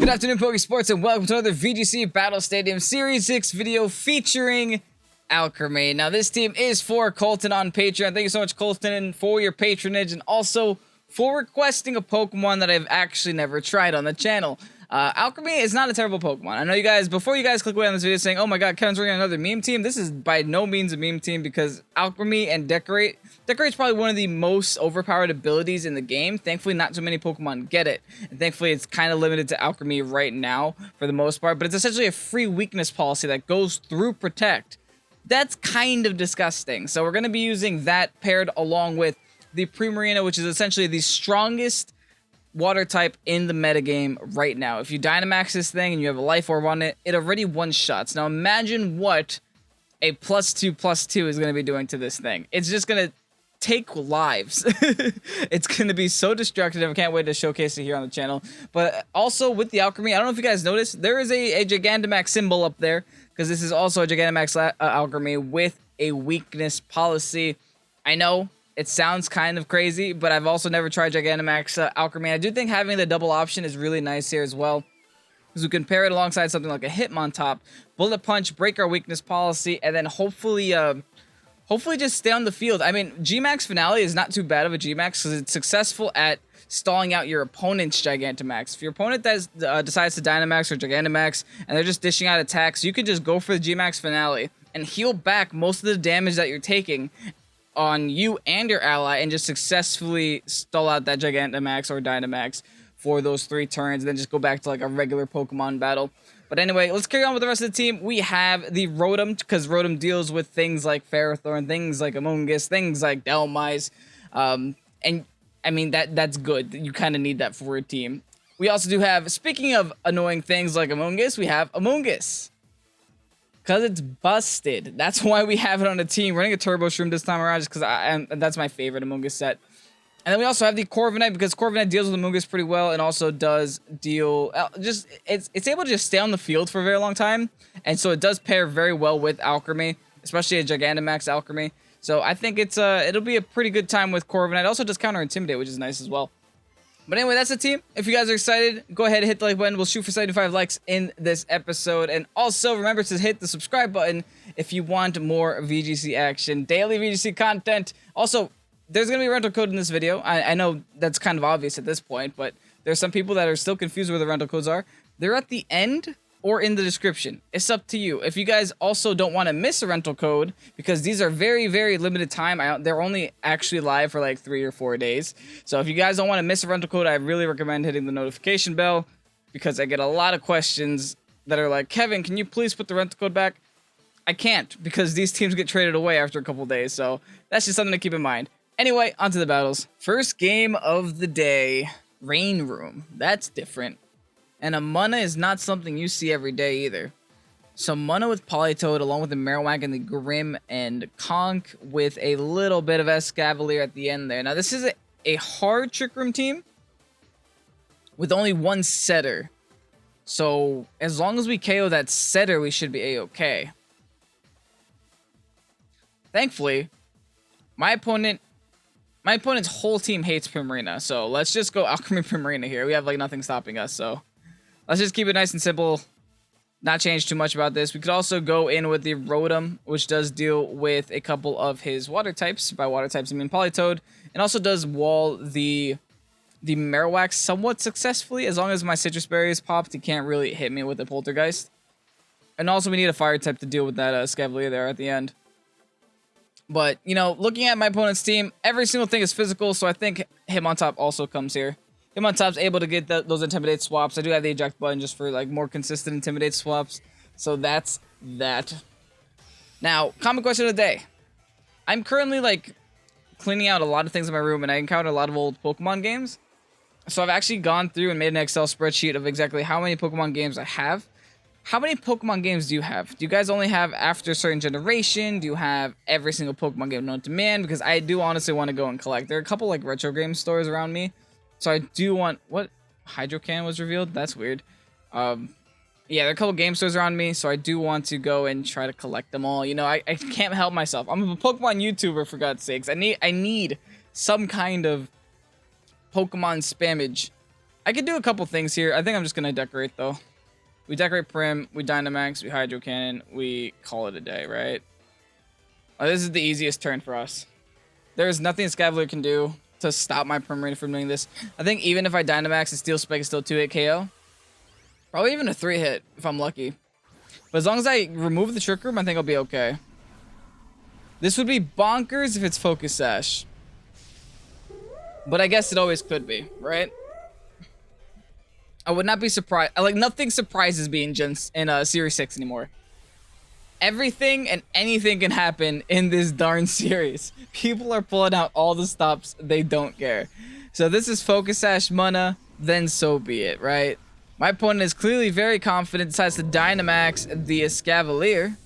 Good afternoon, Pokésports, and welcome to another VGC Battle Stadium Series 6 video featuring Alchemy. Now, this team is for Colton on Patreon. Thank you so much, Colton, for your patronage and also for requesting a Pokemon that I've actually never tried on the channel. Alchemy is not a terrible Pokemon. I know you guys, before you guys click away on this video saying, oh my god, Kevin's running another meme team, this is by no means a meme team because Alchemy and Decorate's probably one of the most overpowered abilities in the game. Thankfully, not too many Pokemon get it. And thankfully, it's kind of limited to Alchemy right now for the most part. But it's essentially a free weakness policy that goes through Protect. That's kind of disgusting. So we're going to be using that paired along with the PRIMARINA, which is essentially the strongest water type in the metagame right now. If you Dynamax this thing and you have a Life Orb on it, it already one-shots. Now imagine what a +2/+2 is going to be doing to this thing. It's just going to take lives. It's going to be so destructive. I can't wait to showcase it here on the channel. But also with the Alchemy, I don't know if you guys noticed, there is a Gigantamax symbol up there because this is also a Gigantamax Alchemy with a weakness policy. I know it sounds kind of crazy, but I've also never tried Gigantamax Alchemy. I do think having the double option is really nice here as well, because we can pair it alongside something like a Hitmontop, Bullet Punch, break our weakness policy, and then hopefully just stay on the field. I mean, GMax Finale is not too bad of a GMax because it's successful at stalling out your opponent's Gigantamax. If your opponent decides to Dynamax or Gigantamax and they're just dishing out attacks, you can just go for the GMax Finale and heal back most of the damage that you're taking on you and your ally and just successfully stall out that Gigantamax or Dynamax for those 3 turns and then just go back to like a regular Pokemon battle. But anyway, let's carry on with the rest of the team. We have the Rotom, because Rotom deals with things like Ferrothorn, things like Amoonguss, things like Dhelmise. And I mean, that's good. You kind of need that for a team. We also do have, speaking of annoying things like Amoonguss, we have Amoonguss. Because it's busted. That's why we have it on the team. Running a Turbo Shroom this time around just because that's my favorite Amoonguss set. And then we also have the Corviknight because Corviknight deals with Amoonguss pretty well and also does deal... It's able to just stay on the field for a very long time. And so it does pair very well with Alchemy, especially a Gigantamax Alchemy. So I think it'll be a pretty good time with Corviknight. It also does counter Intimidate, which is nice as well. But anyway, that's the team. If you guys are excited, go ahead and hit the like button. We'll shoot for 75 likes in this episode. And also, remember to hit the subscribe button if you want more VGC action, daily VGC content. Also, there's going to be a rental code in this video. I know that's kind of obvious at this point, but there's some people that are still confused where the rental codes are. They're at the end or in the description. It's up to you. If you guys also don't want to miss a rental code, because these are very, very limited time, they're only actually live for like 3 or 4 days. So if you guys don't want to miss a rental code, I really recommend hitting the notification bell, because I get a lot of questions that are like, Kevin, can you please put the rental code back? I can't, because these teams get traded away after a couple days, so that's just something to keep in mind. Anyway, on to the battles. First game of the day, Rain Room. That's different. And a Munna is not something you see every day either. So Munna with Politoed along with the Marowak and the Grim and Conk with a little bit of Escavalier at the end there. Now this is a hard Trick Room team with only 1 setter. So as long as we KO that setter, we should be A-okay. Thankfully, my opponent's whole team hates PRIMARINA. So let's just go Alchemy PRIMARINA here. We have like nothing stopping us, so let's just keep it nice and simple, not change too much about this. We could also go in with the Rotom, which does deal with a couple of his water types. By water types, I mean Politoed. And also does wall the Marowak somewhat successfully. As long as my Citrus Berry is popped, he can't really hit me with the Poltergeist. And also we need a Fire type to deal with that Scavalier there at the end. But, you know, looking at my opponent's team, every single thing is physical, so I think Hitmontop also comes here. Hitmontop's able to get those Intimidate swaps. I do have the eject button just for like more consistent Intimidate swaps. So that's that. Now, common question of the day. I'm currently like cleaning out a lot of things in my room and I encounter a lot of old Pokemon games. So I've actually gone through and made an Excel spreadsheet of exactly how many Pokemon games I have. How many Pokemon games do you have? Do you guys only have after a certain generation? Do you have every single Pokemon game known to man? Because I do honestly want to go and collect. There are a couple like retro game stores around me. So I do want... What? Hydro Cannon was revealed? That's weird. Yeah, there are a couple game stores around me. So I do want to go and try to collect them all. You know, I can't help myself. I'm a Pokemon YouTuber, for God's sakes. I need some kind of Pokemon spammage I could do a couple things here. I think I'm just going to decorate, though. We decorate Prim, we Dynamax, we Hydro Cannon, we call it a day, right? Oh, this is the easiest turn for us. There's nothing Scavalier can do to stop my Primarina from doing this. I think even if I Dynamax and Steel Spike is still 2-hit KO. Probably even a 3-hit if I'm lucky. But as long as I remove the Trick Room, I think I'll be okay. This would be bonkers if it's Focus Sash. But I guess it always could be, right? I would not be surprised. Like, nothing surprises me in Series 6 anymore. Everything and anything can happen in this darn series. People are pulling out all the stops. They don't care. So this is Focus Sash Mana, then so be it, right? My opponent is clearly very confident, decides to Dynamax the Escavalier.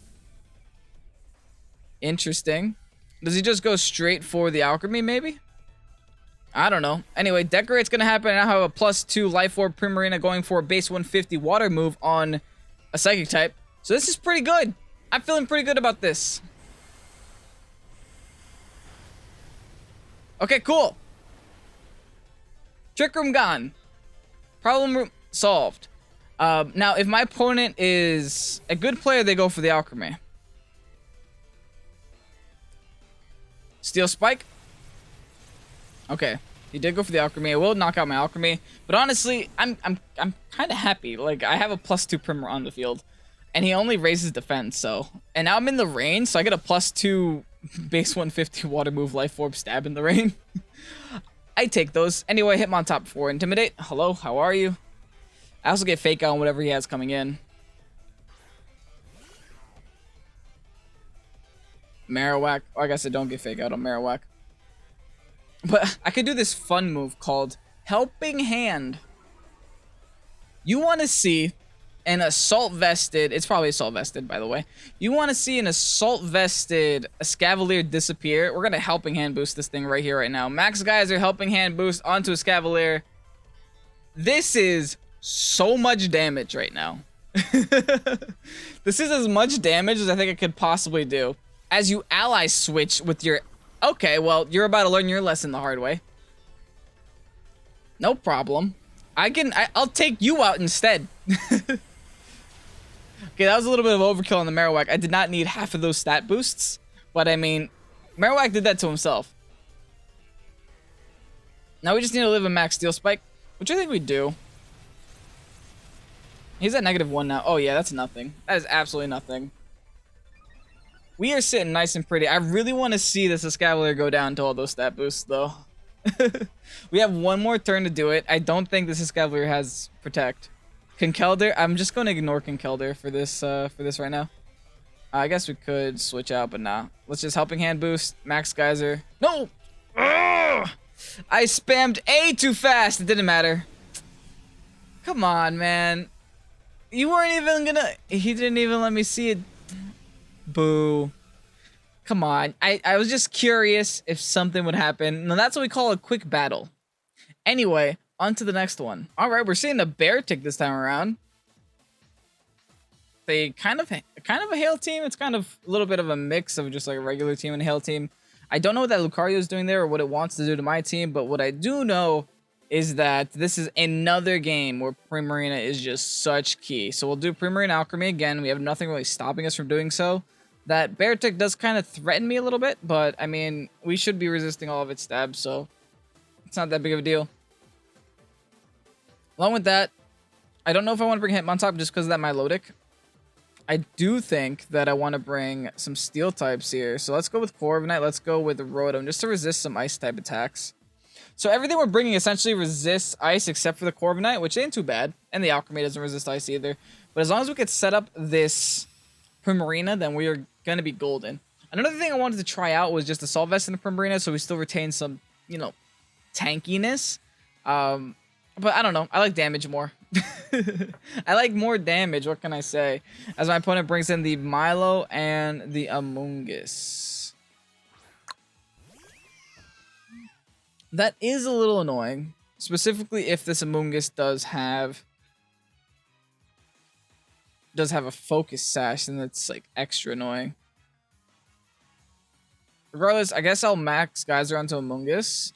Interesting. Does he just go straight for the Alchemy, maybe? I don't know. Anyway, Decorate's going to happen, and I have a +2 Life Orb Primarina going for a base 150 Water move on a Psychic type. So this is pretty good. I'm feeling pretty good about this. Okay, cool. Trick Room gone. Problem solved. Now, if my opponent is a good player, they go for the Alchemy. Steel Spike. Okay, he did go for the Alchemy. I will knock out my Alchemy, but honestly, I'm kind of happy. Like, I have a +2 Primer on the field, and he only raises defense. So, and now I'm in the rain, so I get a +2 base 150 Water move Life Orb stab in the rain. I take those anyway. Hit him on top for Intimidate. Hello, how are you? I also get Fake Out on whatever he has coming in. Marowak. Oh, I guess I don't get Fake Out on Marowak. But I could do this fun move called Helping Hand. You want to see an Assault Vested... It's probably Assault Vested, by the way. You want to see an Assault Vested Escavalier disappear. We're going to Helping Hand boost this thing right here, right now. Max Geyser Helping Hand boost onto Escavalier. This is so much damage right now. This is as much damage as I think I could possibly do. As you ally switch with your... Okay, well, you're about to learn your lesson the hard way. No problem. I'll take you out instead. Okay, that was a little bit of overkill on the Marowak. I did not need half of those stat boosts. But I mean, Marowak did that to himself. Now we just need to live a max Steel Spike, which I think we do. He's at -1 now. Oh yeah, that's nothing. That is absolutely nothing. We are sitting nice and pretty. I really want to see this Escavalier go down to all those stat boosts, though. We have one more turn to do it. I don't think this Escavalier has Protect. Conkeldurr. I'm just going to ignore Conkeldurr for this right now. I guess we could switch out, but nah. Let's just Helping Hand boost. Max Geyser. No! Ugh! I spammed A too fast. It didn't matter. Come on, man. You weren't even gonna... He didn't even let me see it. Boo. Come on. I was just curious if something would happen. Now that's what we call a quick battle. Anyway, on to the next one. Alright, we're seeing a Beartic this time around. They kind of a Hail team. It's kind of a little bit of a mix of just like a regular team and a Hail team. I don't know what that Lucario is doing there or what it wants to do to my team, but what I do know is that this is another game where Primarina is just such key. So we'll do Primarina Alchemy again. We have nothing really stopping us from doing so. That Beartic does kind of threaten me a little bit, but I mean, we should be resisting all of its stabs, so it's not that big of a deal. Along with that, I don't know if I want to bring Hitmontop just because of that Milotic. I do think that I want to bring some Steel types here. So let's go with Corviknight. Let's go with Rotom just to resist some Ice type attacks. So everything we're bringing essentially resists Ice except for the Corviknight, which ain't too bad. And the Alchemy doesn't resist Ice either. But as long as we could set up this Primarina, then we are going to be golden. Another thing I wanted to try out was just Assault Vest in the Primarina, so we still retain some, you know, tankiness. But I don't know. I like damage more. I like more damage. What can I say? As my opponent brings in the Milo and the Amoonguss. That is a little annoying. Specifically if this Amoonguss does have a Focus Sash, then that's like extra annoying. Regardless, I guess I'll Max Geyser onto Amoonguss.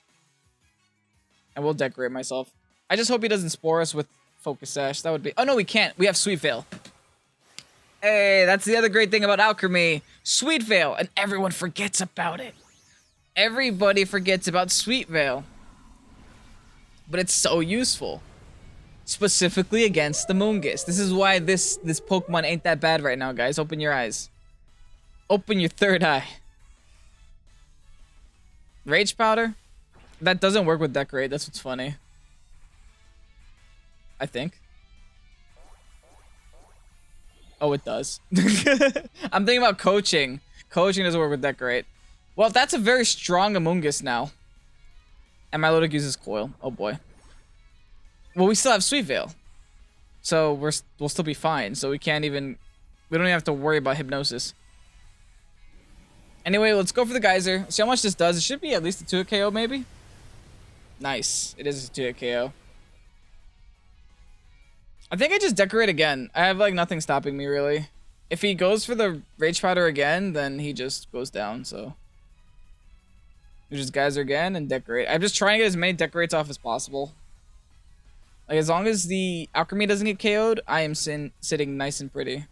And we'll decorate myself. I just hope he doesn't spore us with Focus Sash. That would be... Oh, no, we can't. We have Sweet Veil. Hey, that's the other great thing about Alchemy. Sweet Veil, and everyone forgets about it. Everybody forgets about Sweet Veil. But it's so useful. Specifically against the Mungus. This is why this Pokemon ain't that bad right now, guys. Open your eyes. Open your third eye. Rage Powder? That doesn't work with Decorate. That's what's funny. I think. Oh, it does. I'm thinking about coaching. Coaching doesn't work with Decorate. Well, that's a very strong Amoonguss now. And Milotic uses Coil. Oh, boy. Well, we still have Sweet Veil. So we'll still be fine. So we can't even... We don't even have to worry about Hypnosis. Anyway, let's go for the Geyser. See how much this does. It should be at least a 2-hit KO, maybe? Nice. It is a 2-hit KO. I think I just Decorate again. I have, like, nothing stopping me, really. If he goes for the Rage Powder again, then he just goes down, so... We just Geyser again and Decorate. I'm just trying to get as many Decorates off as possible. Like, as long as the Alchemy doesn't get KO'd, I am sitting nice and pretty.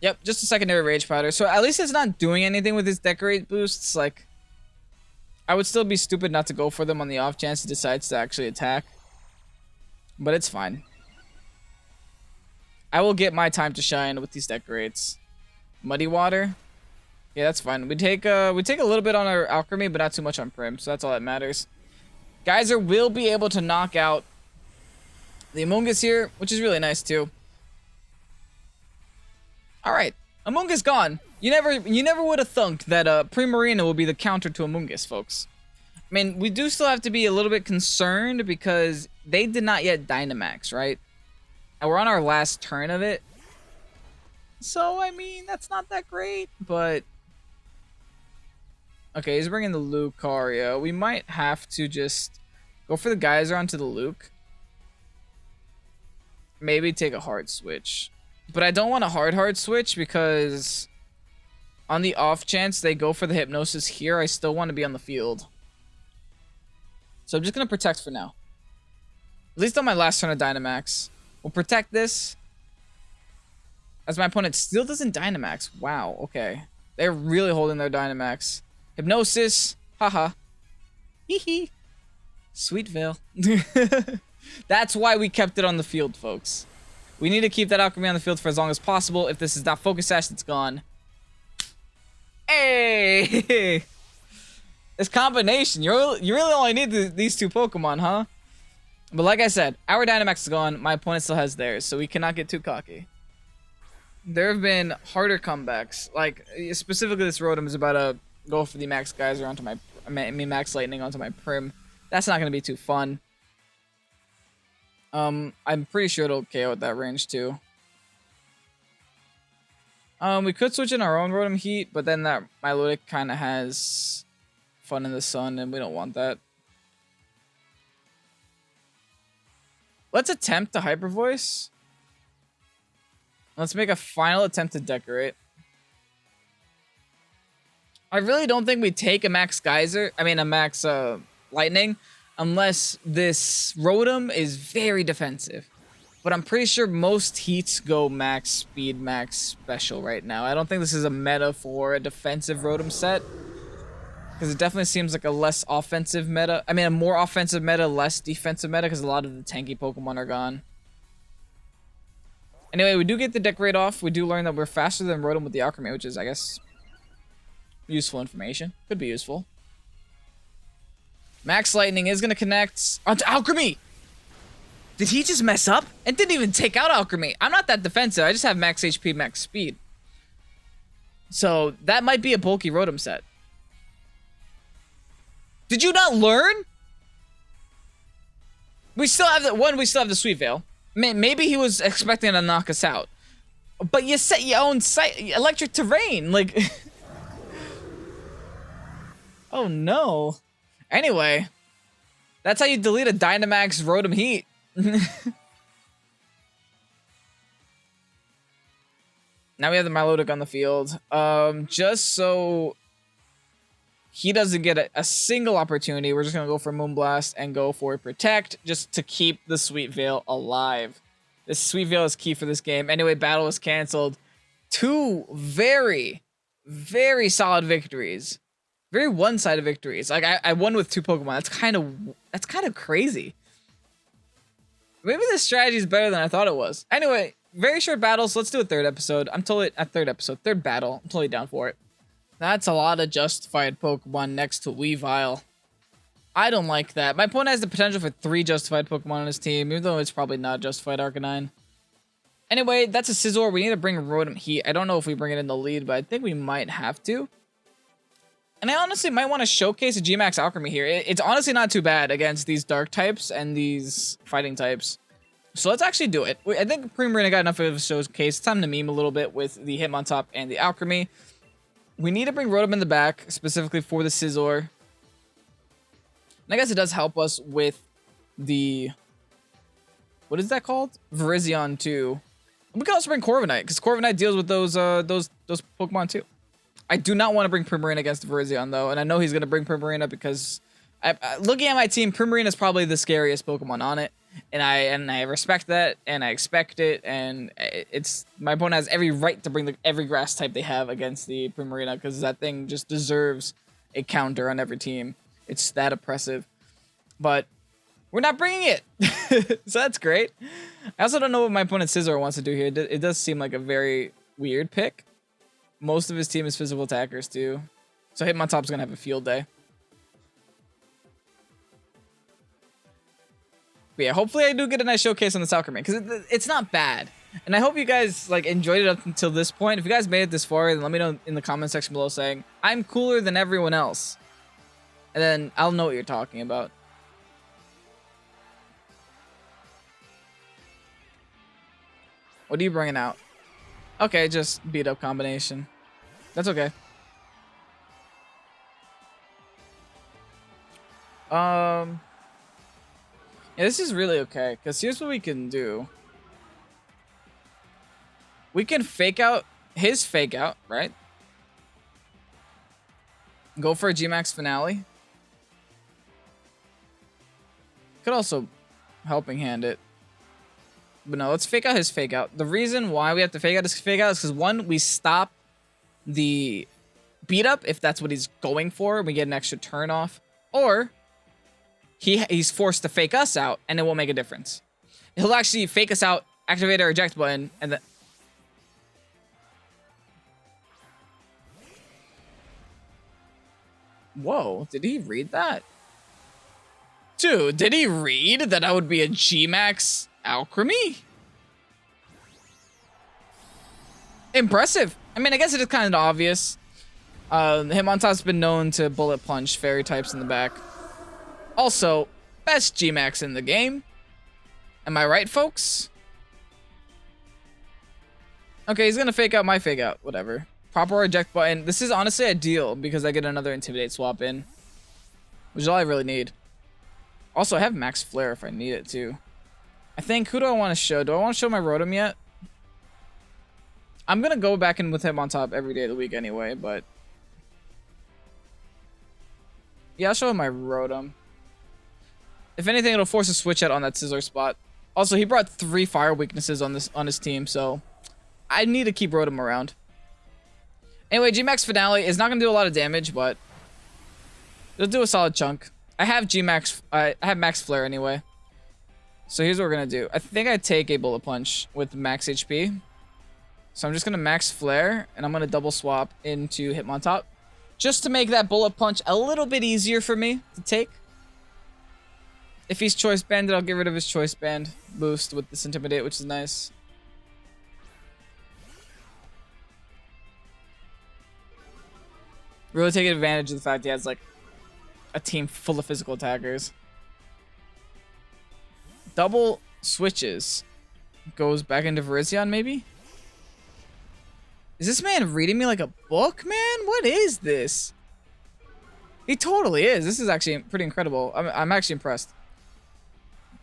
Yep, just a secondary Rage Powder. So at least it's not doing anything with his Decorate boosts. Like, I would still be stupid not to go for them on the off chance he decides to actually attack. But it's fine. I will get my time to shine with these Decorates. Muddy Water. Yeah, that's fine. We take a little bit on our Alchemy, but not too much on Prim, so that's all that matters. Geyser will be able to knock out the Amoonguss here, which is really nice too. Alright, Amoonguss gone. You never would have thunk that Primarina will be the counter to Amoonguss, folks. I mean, we do still have to be a little bit concerned because they did not yet Dynamax, right? And we're on our last turn of it. So, I mean, that's not that great, but... Okay, he's bringing the Lucario. We might have to just go for the Geyser onto the Luke. Maybe take a hard switch. But I don't want a hard switch because on the off chance they go for the Hypnosis here, I still want to be on the field. So I'm just going to Protect for now. At least on my last turn of Dynamax. We'll Protect this. As my opponent still doesn't Dynamax. Wow, okay. They're really holding their Dynamax. Hypnosis. Haha. Hee hee. Sweet Veil. That's why we kept it on the field, folks. We need to keep that Alchemy on the field for as long as possible. If this is not Focus Sash, it's gone. Hey! This combination. You really only need these two Pokemon, huh? But like I said, our Dynamax is gone. My opponent still has theirs, so we cannot get too cocky. There have been harder comebacks. Like, specifically this Rotom is about to go for the Max Geyser onto my... I mean, Max Lightning onto my Prim. That's not going to be too fun. I'm pretty sure it'll KO at that range, too. We could switch in our own Rotom Heat, but then that Milotic kind of has Fun in the Sun, and we don't want that. Let's attempt to Hyper Voice. Let's make a final attempt to Decorate. I really don't think we take a Max Geyser. I mean, a Max Lightning. Unless this Rotom is very defensive. But I'm pretty sure most Heats go Max Speed, Max Special right now. I don't think this is a meta for a defensive Rotom set. Because it definitely seems like a less offensive meta. I mean, a more offensive meta, less defensive meta. Because a lot of the tanky Pokemon are gone. Anyway, we do get the Decorate off. We do learn that we're faster than Rotom with the Alchemy, which is, I guess, useful information. Could be useful. Max Lightning is going to connect onto Alchemy. Did he just mess up? And didn't even take out Alchemy. I'm not that defensive. I just have max HP, max speed. So that might be a bulky Rotom set. Did you not learn? We still have the one. We still have the Sweet Veil. Maybe he was expecting to knock us out. But you set your own electric terrain. Like, oh no. Anyway, that's how you delete a Dynamax Rotom Heat. Now we have the Milotic on the field. Just so He doesn't get a single opportunity. We're just going to go for Moonblast and go for Protect just to keep the Sweet Veil alive. This Sweet Veil is key for this game. Anyway, battle was canceled. 2 very, very solid victories. Very one-sided victories. Like, I won with 2 Pokemon. That's kind of crazy. Maybe this strategy is better than I thought it was. Anyway, very short battles. Let's do a third episode. Third battle. I'm totally down for it. That's a lot of justified Pokemon next to Weavile. I don't like that. My opponent has the potential for 3 justified Pokemon on his team, even though it's probably not justified Arcanine. Anyway, that's a Scizor. We need to bring Rotom Heat. I don't know if we bring it in the lead, but I think we might have to. And I honestly might want to showcase a GMax Alchemy here. It's honestly not too bad against these dark types and these fighting types. So let's actually do it. I think PRIMARINA got enough of a showcase. It's time to meme a little bit with the Hitmontop and the Alchemy. We need to bring Rotom in the back, specifically for the Scizor. And I guess it does help us with the... What is that called? Virizion too. We can also bring Corviknight, because Corviknight deals with those Pokemon too. I do not want to bring PRIMARINA against Virizion, though, and I know he's going to bring PRIMARINA because looking at my team, PRIMARINA is probably the scariest Pokemon on it, and I respect that, and I expect it, and my opponent has every right to bring every grass type they have against the PRIMARINA because that thing just deserves a counter on every team. It's that oppressive, but we're not bringing it, so that's great. I also don't know what my opponent Scizor wants to do here. It does seem like a very weird pick. Most of his team is physical attackers too. So Hitmontop's gonna have a field day. But yeah, hopefully I do get a nice showcase on this Alchemy, because it's not bad. And I hope you guys like enjoyed it up until this point. If you guys made it this far, then let me know in the comment section below saying, I'm cooler than everyone else. And then I'll know what you're talking about. What are you bringing out? Okay, just beat up combination. That's okay. Yeah, this is really okay, because here's what we can do. We can fake out his fake out, right? Go for a GMax Finale. Could also helping hand it. But no, let's fake out his fake out. The reason why we have to fake out his fake out is because, one, we stop the beat up if that's what he's going for. We get an extra turn off. Or he's forced to fake us out, and it won't make a difference. He'll actually fake us out, activate our eject button, and then... Whoa, did he read that? Dude, did he read that I would be a GMax Alchemy? Impressive. I mean, I guess it is kind of obvious. Hitmontop's been known to bullet punch fairy types in the back. Also, best GMax in the game. Am I right, folks? Okay, he's gonna fake out my fake out. Whatever. Proper eject button. This is honestly ideal because I get another Intimidate swap in, which is all I really need. Also, I have Max Flare if I need it too. I think, who do I want to show? Do I want to show my Rotom yet? I'm going to go back in with him on top every day of the week anyway, but... Yeah, I'll show him my Rotom. If anything, it'll force a switch out on that Scizor spot. Also, he brought 3 fire weaknesses on his team, so... I need to keep Rotom around. Anyway, GMax Finale is not going to do a lot of damage, but... it'll do a solid chunk. I have I have Max Flare anyway. So here's what we're going to do. I think I take a Bullet Punch with max HP. So I'm just going to Max Flare, and I'm going to double swap into Hitmontop. Just to make that Bullet Punch a little bit easier for me to take. If he's Choice Banded, I'll get rid of his Choice Band boost with this Intimidate, which is nice. Really taking advantage of the fact he has, like, a team full of physical attackers. Double switches. Goes back into Virizion, maybe? Is this man reading me like a book, man? What is this? He totally is. This is actually pretty incredible. I'm actually impressed.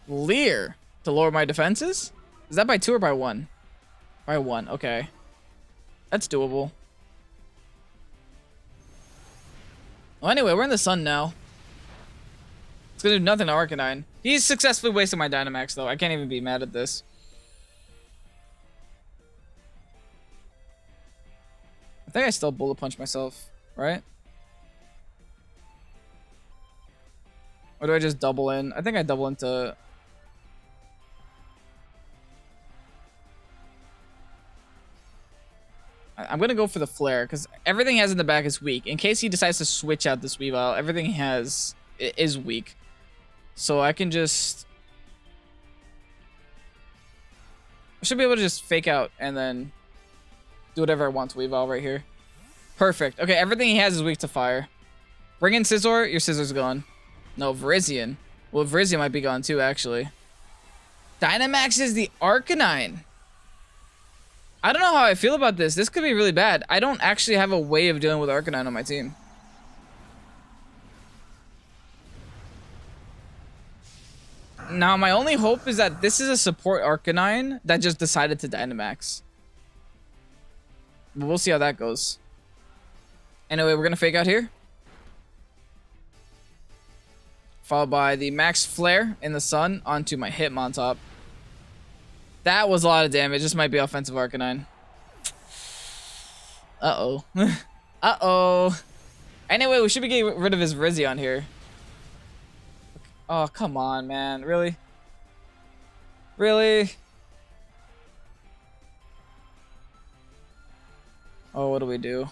Leer to lower my defenses? Is that by 2 or by 1? By 1, okay. That's doable. Well, anyway, we're in the sun now. It's gonna do nothing to Arcanine. He's successfully wasting my Dynamax, though. I can't even be mad at this. I think I still Bullet Punch myself, right? Or do I just double in? I think I double into... I'm going to go for the Flare, because everything he has in the back is weak. In case he decides to switch out this Weavile, everything he has is weak. So I can just... I should be able to just fake out and then do whatever I want to Weavile right here. Perfect. Okay, everything he has is weak to fire. Bring in Scizor, your Scissor's gone. No, Virizion. Well, Virizion might be gone too, actually. Dynamax is the Arcanine. I don't know how I feel about this. This could be really bad. I don't actually have a way of dealing with Arcanine on my team. Now, my only hope is that this is a support Arcanine that just decided to Dynamax. But we'll see how that goes. Anyway, we're going to fake out here. Followed by the Max Flare in the sun onto my Hitmontop. That was a lot of damage. This might be offensive Arcanine. Uh-oh. Uh-oh. Anyway, we should be getting rid of his Virizion here. Oh, come on, man. Really? Really? Oh, what do we do?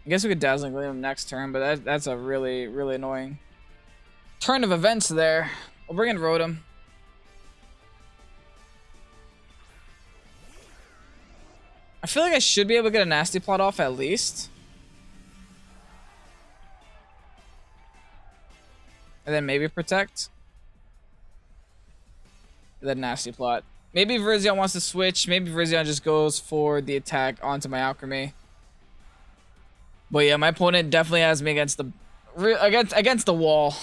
I guess we could Dazzling Gleam him next turn, but that's a really, really annoying turn of events there. We'll bring in Rotom. I feel like I should be able to get a Nasty Plot off at least. And then maybe Protect. And then Nasty Plot. Maybe Virizion wants to switch. Maybe Virizion just goes for the attack onto my Alchemy. But yeah, my opponent definitely has me against the wall.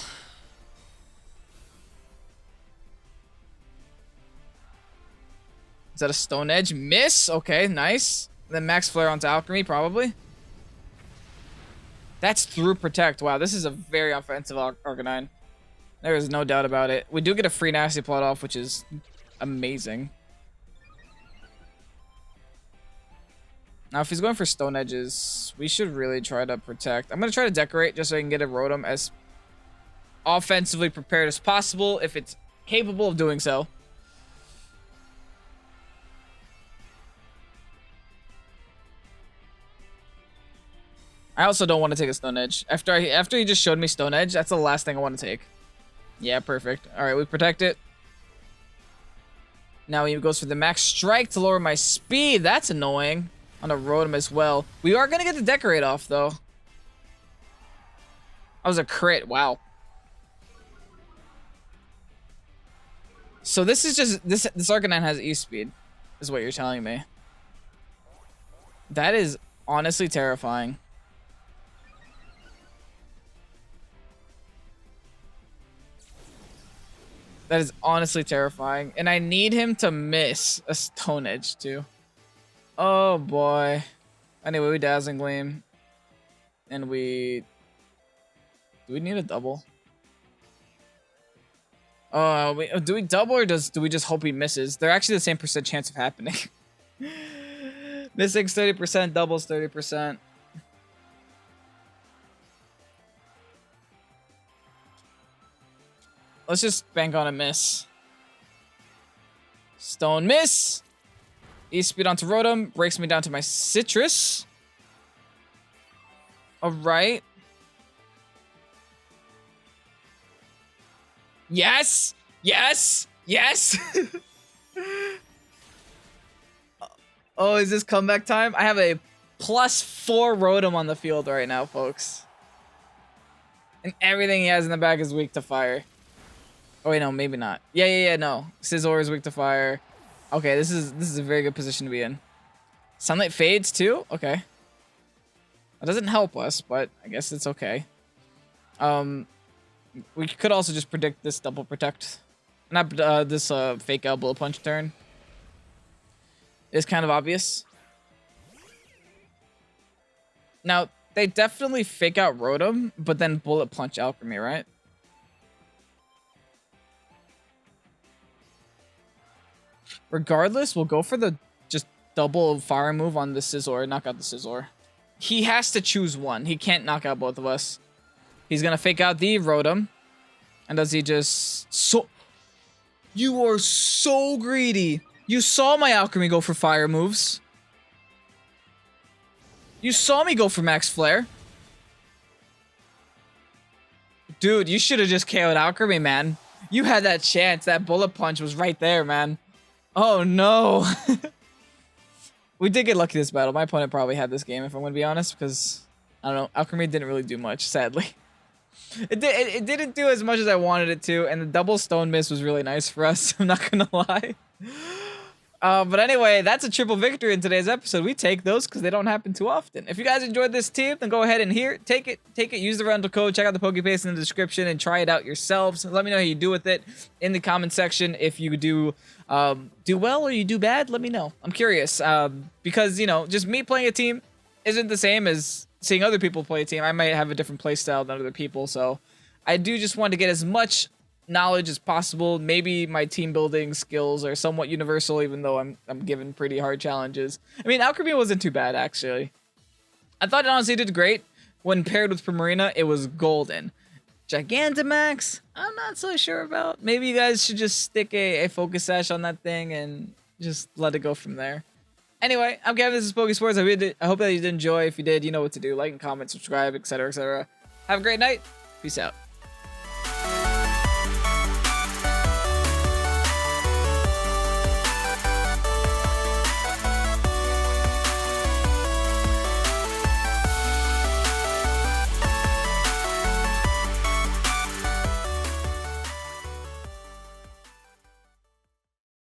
Is that a Stone Edge? Miss? Okay, nice. Then Max Flare onto Alchemy, probably. That's through Protect. Wow, this is a very offensive Arcanine. There is no doubt about it. We do get a free Nasty Plot off, which is amazing. Now, if he's going for Stone Edges, we should really try to Protect. I'm going to try to Decorate just so I can get a Rotom as offensively prepared as possible if it's capable of doing so. I also don't want to take a Stone Edge. After he just showed me Stone Edge, that's the last thing I want to take. Yeah, perfect. All right, we Protect it. Now he goes for the Max Strike to lower my speed. That's annoying. On a Rotom as well. We are going to get the Decorate off, though. That was a crit. Wow. So this is just... This Arcanine has E-Speed, is what you're telling me. That is honestly terrifying. That is honestly terrifying. And I need him to miss a Stone Edge, too. Oh boy. Anyway, we Dazzling Gleam. And we... Do we need a double? Do we double or do we just hope he misses? They're actually the same percent chance of happening. Missing 30%, doubles 30%. Let's just bank on a miss. Stone miss! E-Speed onto Rotom, breaks me down to my Citrus. Alright. Yes! Yes! Yes! Oh, is this comeback time? I have a +4 Rotom on the field right now, folks. And everything he has in the back is weak to fire. Oh wait, no, maybe not. Yeah, no. Scizor is weak to fire. Okay, this is a very good position to be in. Sunlight fades too? Okay. That doesn't help us, but I guess it's okay. We could also just predict this double Protect. Not this fake out Bullet Punch turn. It's kind of obvious. Now, They definitely fake out Rotom, but then Bullet Punch Alchemy, right? Regardless, we'll go for the just double fire move on the Scizor, knock out the Scizor. He has to choose one. He can't knock out both of us. He's gonna fake out the Rotom. And does he just... You are so greedy. You saw my Alchemy go for fire moves. You saw me go for Max Flare. Dude, you should have just KO'd Alchemy, man. You had that chance. That Bullet Punch was right there, man. Oh, no. We did get lucky this battle. My opponent probably had this game, if I'm going to be honest, because, I don't know, Alchemy didn't really do much, sadly. It didn't do as much as I wanted it to, and the double Stone Miss was really nice for us, I'm not going to lie. But anyway, that's a triple victory in today's episode. We take those because they don't happen too often. If you guys enjoyed this team, then go ahead and take it, use the rental code, check out the Poképaste in the description, and try it out yourselves. Let me know how you do with it in the comment section. If you do well or you do bad, let me know. I'm curious because, you know, just me playing a team isn't the same as seeing other people play a team. I might have a different play style than other people, so I do just want to get as much knowledge as possible. Maybe my team building skills are somewhat universal, even though I'm given pretty hard challenges. I mean, Alchemy wasn't too bad, actually. I thought it honestly did great. When paired with Primarina, it was golden. Gigantamax, I'm not so sure about. Maybe you guys should just stick a Focus Sash on that thing and just let it go from there. Anyway, I'm Kevin, this is Pokésports. I hope that you did enjoy. If you did, you know what to do. Like and comment, subscribe, etc., etc. Have a great night. Peace out.